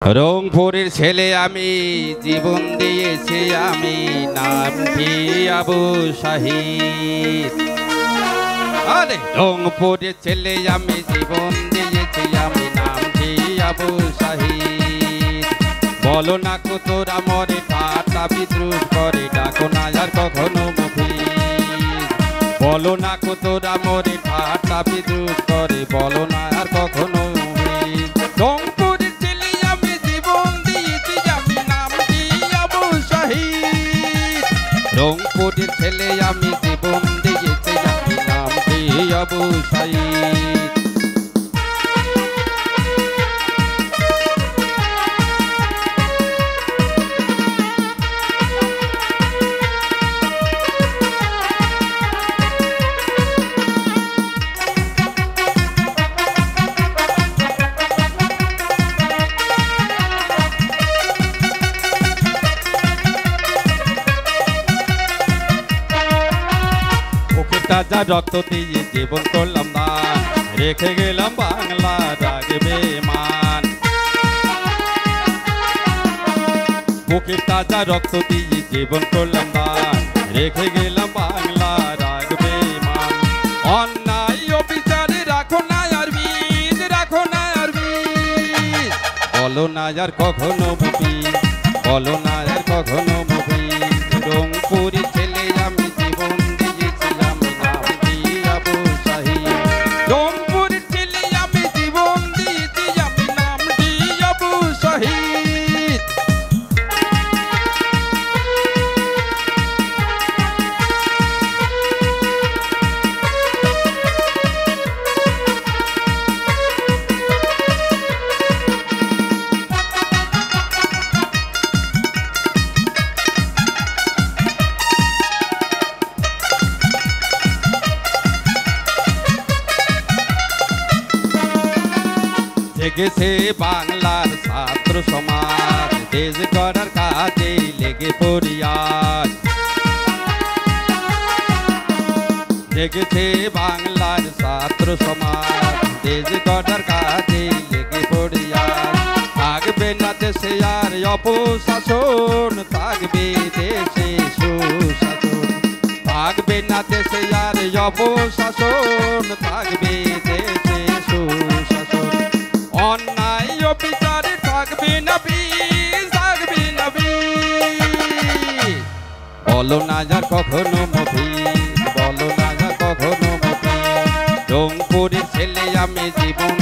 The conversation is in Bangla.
রংপুরের ছেলে আমি, জীবন দিয়েছি আমি, নামটি আবু শাহিদ। আরে রংপুরের ছেলে আমি, জীবন দিয়েছি আমি, নামটি আবু শাহিদ। বলো না কো তোরা মরে ঠাট্টা বিদ্রুপ করে, ডাকো না আর কখনো মুফিদ। বলো না কো তোরা মরে ঠাট্টা বিদ্রুপ করে, বলো না আর কখনো মুফিদ। রংপুরের ছেলে আমি, জীবন দিয়েছি আমি, নামটি আবু শাহিদ। রংপুরের ছেলে আমি, জীবন দিয়েছি আমি, নামটি আবু শাহিদ। তাজা রক্ত দিয়ে জীবন করলাম দান, রেখে গেলাম বাংলা রাগবে মান। বুকের তাজা রক্ত দিয়ে জীবন করলাম দান, রেখে গেলাম বাংলা রাগবে মান। অন্যায় অবিচারে রাখো না আর বীজ, রাখো না আর বীজ। বলো না আর কখনো মুফিদ, বলো না আর কখনো মুফিদ। রংপুরের ছেলে আমি, জীবন দিয়েছি আমি, নামটি আবু শাহিদ। রংপুরের ছেলে আমি, জীবন দিয়েছি আমি, নামটি আবু শাহিদ। জেগেছে বাংলার ছাত্র সমাজ, দেশ গড়ার কাজে লেগে পড়ি আজ। জেগেছে বাংলার ছাত্র সমাজ, দেশ গড়ার কাজে লেগে পড়ি আজ। থাকবে না দেশে আর অপশাসন, থাকবে দেশে সুশাসন। থাকবে না দেশে আর অপশাসন, থাকবে দেশে সুশাসন। অন্যায় অবিচারে থাকবে না বীজ, থাকবে না বীজ। বলো না আর কখনো মুফিদ, বলো না আর কখনো মুফিদ। রংপুরের ছেলে আমি, জীবন